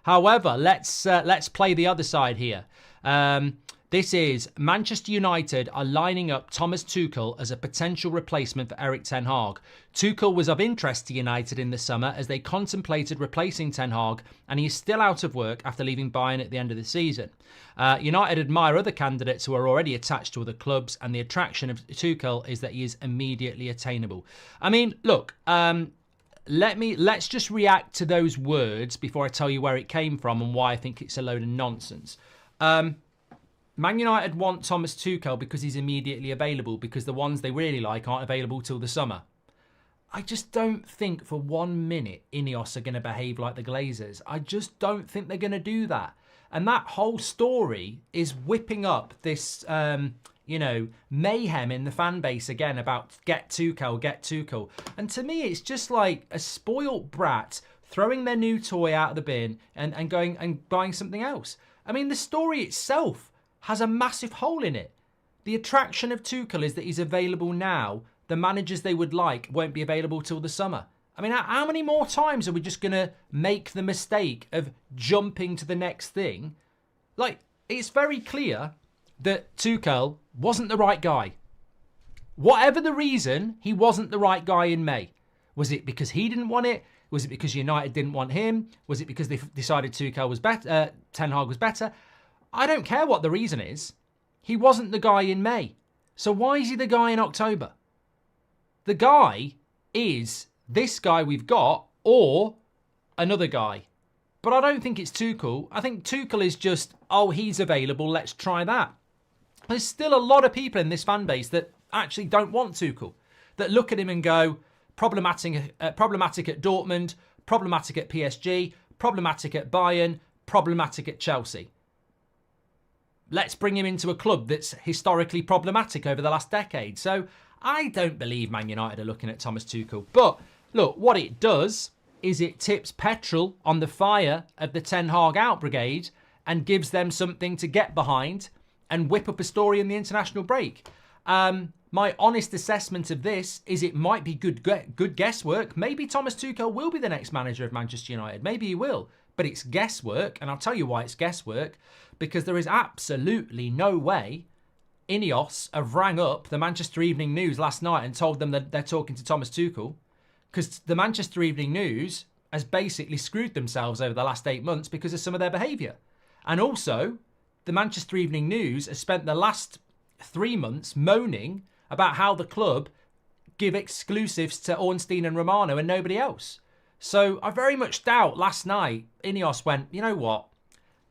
However, let's play the other side here. This is Manchester United are lining up Thomas Tuchel as a potential replacement for Erik Ten Hag. Tuchel was of interest to United in the summer as they contemplated replacing Ten Hag, and he is still out of work after leaving Bayern at the end of the season. United admire other candidates who are already attached to other clubs, and the attraction of Tuchel is that he is immediately attainable. I mean, look, let's just react to those words before I tell you where it came from and why I think it's a load of nonsense. Man United want Thomas Tuchel because he's immediately available, because the ones they really like aren't available till the summer. I just don't think for 1 minute Ineos are going to behave like the Glazers. I just don't think they're going to do that. And that whole story is whipping up this, mayhem in the fan base again about get Tuchel, get Tuchel. And to me, it's just like a spoilt brat throwing their new toy out of the bin and going and buying something else. I mean, the story itself has a massive hole in it. The attraction of Tuchel is that he's available now. The managers they would like won't be available till the summer. I mean, how many more times are we just going to make the mistake of jumping to the next thing? Like, it's very clear that Tuchel wasn't the right guy. Whatever the reason, he wasn't the right guy in May. Was it because he didn't want it? Was it because United didn't want him? Was it because they decided Tuchel was better, Ten Hag was better? I don't care what the reason is. He wasn't the guy in May. So why is he the guy in October? The guy is this guy we've got or another guy. But I don't think it's Tuchel. I think Tuchel is just, he's available, let's try that. There's still a lot of people in this fan base that actually don't want Tuchel, that look at him and go, problematic at Dortmund, problematic at PSG, problematic at Bayern, problematic at Chelsea. Let's bring him into a club that's historically problematic over the last decade. So I don't believe Man United are looking at Thomas Tuchel. But look, what it does is it tips petrol on the fire of the Ten Hag out brigade and gives them something to get behind and whip up a story in the international break. My honest assessment of this is it might be good guesswork. Maybe Thomas Tuchel will be the next manager of Manchester United. Maybe he will. But it's guesswork, and I'll tell you why it's guesswork, because there is absolutely no way Ineos have rang up the Manchester Evening News last night and told them that they're talking to Thomas Tuchel, because the Manchester Evening News has basically screwed themselves over the last 8 months because of some of their behaviour. And also, the Manchester Evening News has spent the last 3 months moaning about how the club give exclusives to Ornstein and Romano and nobody else. So I very much doubt last night Ineos went, you know what,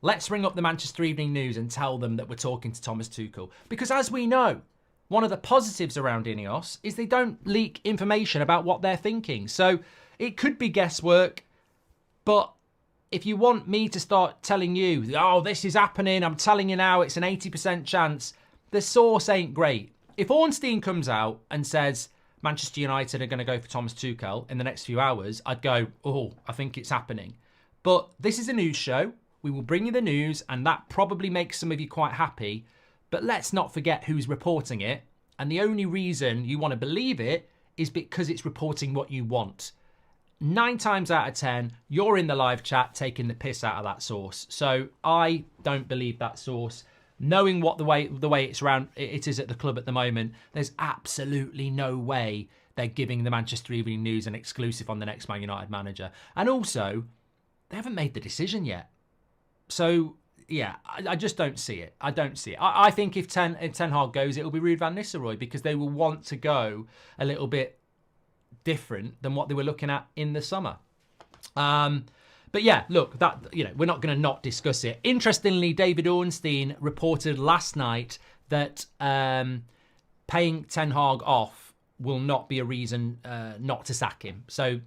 let's ring up the Manchester Evening News and tell them that we're talking to Thomas Tuchel. Because as we know, one of the positives around Ineos is they don't leak information about what they're thinking. So it could be guesswork, but if you want me to start telling you, this is happening, I'm telling you now, it's an 80% chance, the source ain't great. If Ornstein comes out and says Manchester United are going to go for Thomas Tuchel in the next few hours, I'd go, I think it's happening. But this is a news show. We will bring you the news, and that probably makes some of you quite happy. But let's not forget who's reporting it. And the only reason you want to believe it is because it's reporting what you want. 9 times out of 10, you're in the live chat taking the piss out of that source. So I don't believe that source. Knowing what the way it is at the club at the moment, there's absolutely no way they're giving the Manchester Evening News an exclusive on the next Man United manager. And also, they haven't made the decision yet. So, yeah, I just don't see it. I don't see it. I think if Ten Hag goes, it'll be Ruud van Nistelrooy, because they will want to go a little bit different than what they were looking at in the summer. But yeah, look, that we're not going to not discuss it. Interestingly, David Ornstein reported last night that paying Ten Hag off will not be a reason not to sack him. So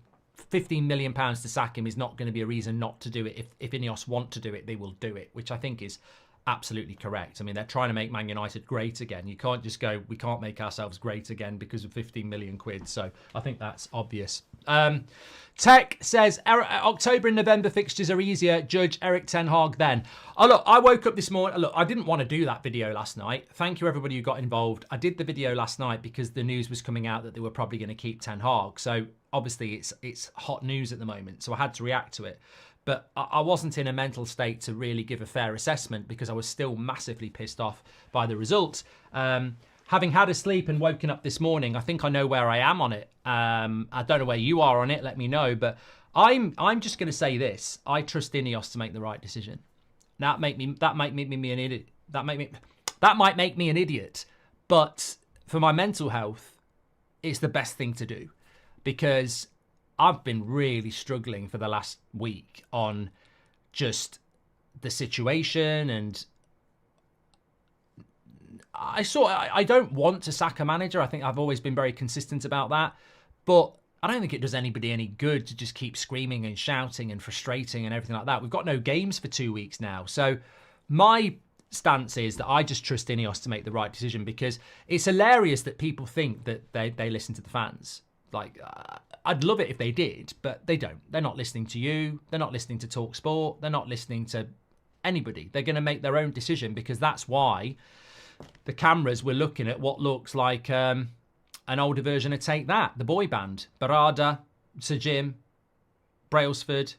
£15 million to sack him is not going to be a reason not to do it. If Ineos want to do it, they will do it, which I think is absolutely correct. I mean, they're trying to make Man United great again. You can't just go, we can't make ourselves great again because of 15 million quid. So I think that's obvious. Tech says, October and November fixtures are easier. Judge Erik Ten Hag then. Oh, look, I woke up this morning. Look, I didn't want to do that video last night. Thank you, everybody who got involved. I did the video last night because the news was coming out that they were probably going to keep Ten Hag. So obviously it's hot news at the moment. So I had to react to it. But I wasn't in a mental state to really give a fair assessment because I was still massively pissed off by the result. Having had a sleep and woken up this morning, I think I know where I am on it. I don't know where you are on it. Let me know. But I'm just going to say this: I trust Ineos to make the right decision. That might make me an idiot. That might make me an idiot. But for my mental health, it's the best thing to do, because I've been really struggling for the last week on just the situation, and I don't want to sack a manager. I think I've always been very consistent about that, but I don't think it does anybody any good to just keep screaming and shouting and frustrating and everything like that. We've got no games for 2 weeks now. So my stance is that I just trust Ineos to make the right decision, because it's hilarious that people think that they listen to the fans. Like, I'd love it if they did, but they don't. They're not listening to you. They're not listening to Talk Sport. They're not listening to anybody. They're going to make their own decision, because that's why the cameras were looking at what looks like an older version of Take That, the boy band. Barada, Sir Jim, Brailsford,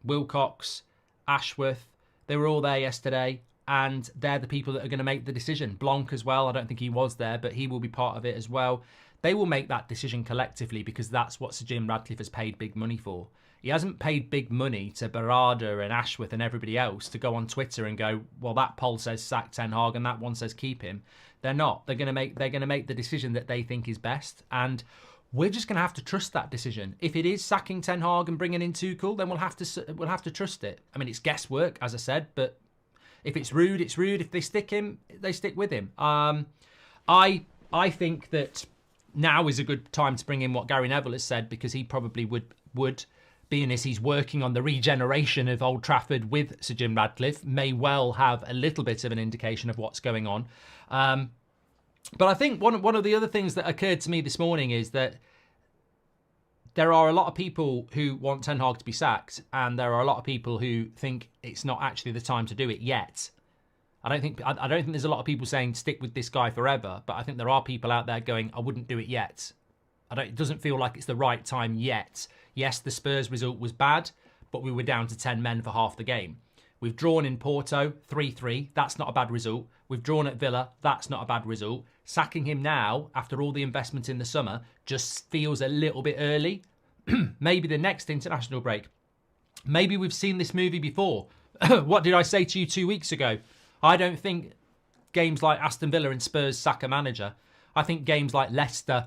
Wilcox, Ashworth. They were all there yesterday, and they're the people that are going to make the decision. Blanc as well. I don't think he was there, but he will be part of it as well. They will make that decision collectively, because that's what Sir Jim Ratcliffe has paid big money for. He hasn't paid big money to Barada and Ashworth and everybody else to go on Twitter and go, well, that poll says sack Ten Hag and that one says keep him. They're not. They're going to make the decision that they think is best, and we're just going to have to trust that decision. If it is sacking Ten Hag and bringing in Tuchel, then we'll have to trust it. I mean, it's guesswork, as I said, but if it's rude, it's rude. If they stick him, they stick with him. I think that now is a good time to bring in what Gary Neville has said, because he probably would, being as he's working on the regeneration of Old Trafford with Sir Jim Ratcliffe, may well have a little bit of an indication of what's going on. But I think one of the other things that occurred to me this morning is that there are a lot of people who want Ten Hag to be sacked, and there are a lot of people who think it's not actually the time to do it yet. I don't think there's a lot of people saying stick with this guy forever, but I think there are people out there going, I wouldn't do it yet. It doesn't feel like it's the right time yet. Yes, the Spurs result was bad, but we were down to 10 men for half the game. We've drawn in Porto 3-3. That's not a bad result. We've drawn at Villa. That's not a bad result. Sacking him now, after all the investment in the summer, just feels a little bit early. Maybe the next international break. Maybe we've seen this movie before. What did I say to you 2 weeks ago? I don't think games like Aston Villa and Spurs sack a manager. I think games like Leicester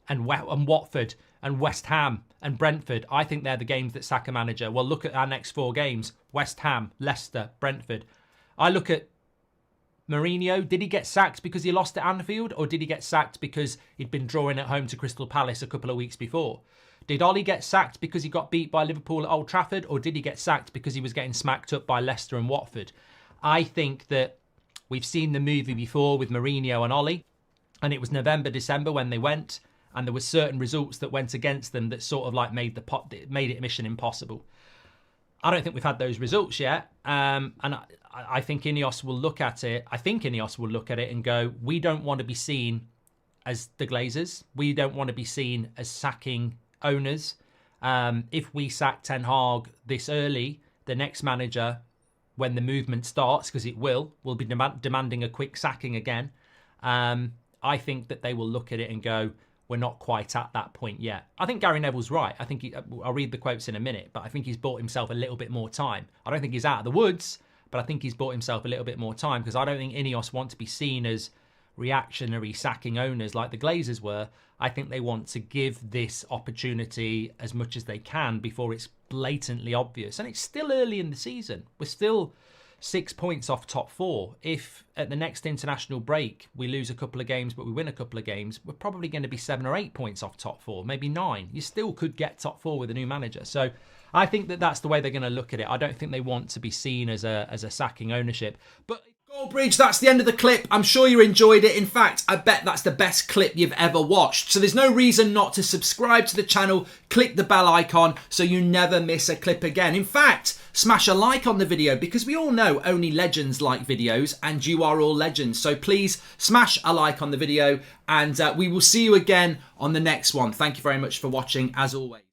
and Watford and West Ham and Brentford, I think they're the games that sack a manager. Well, look at our next 4 games. West Ham, Leicester, Brentford. I look at Mourinho. Did he get sacked because he lost at Anfield, or did he get sacked because he'd been drawing at home to Crystal Palace a couple of weeks before? Did Ollie get sacked because he got beat by Liverpool at Old Trafford, or did he get sacked because he was getting smacked up by Leicester and Watford? I think that we've seen the movie before with Mourinho and Ollie, and it was November, December when they went, and there were certain results that went against them that sort of like made it mission impossible. I don't think we've had those results yet, and I think Ineos will look at it. I think Ineos will look at it and go, we don't want to be seen as the Glazers. We don't want to be seen as sacking owners. If we sack Ten Hag this early, the next manager, when the movement starts, because it will be demanding a quick sacking again. I think that they will look at it and go, we're not quite at that point yet. I think Gary Neville's right. I think I'll read the quotes in a minute, but I think he's bought himself a little bit more time. I don't think he's out of the woods, but I think he's bought himself a little bit more time, because I don't think Ineos want to be seen as reactionary sacking owners like the Glazers were. I think they want to give this opportunity as much as they can before it's blatantly obvious. And it's still early in the season. We're still 6 points off top 4. If at the next international break we lose a couple of games but we win a couple of games, we're probably going to be 7 or 8 points off top 4, maybe 9. You still could get top 4 with a new manager. So I think that that's the way they're going to look at it. I don't think they want to be seen as a sacking ownership. But Goldbridge, that's the end of the clip. I'm sure you enjoyed it. In fact, I bet that's the best clip you've ever watched. So there's no reason not to subscribe to the channel, click the bell icon so you never miss a clip again. In fact, smash a like on the video, because we all know only legends like videos, and you are all legends. So please smash a like on the video, and we will see you again on the next one. Thank you very much for watching, as always.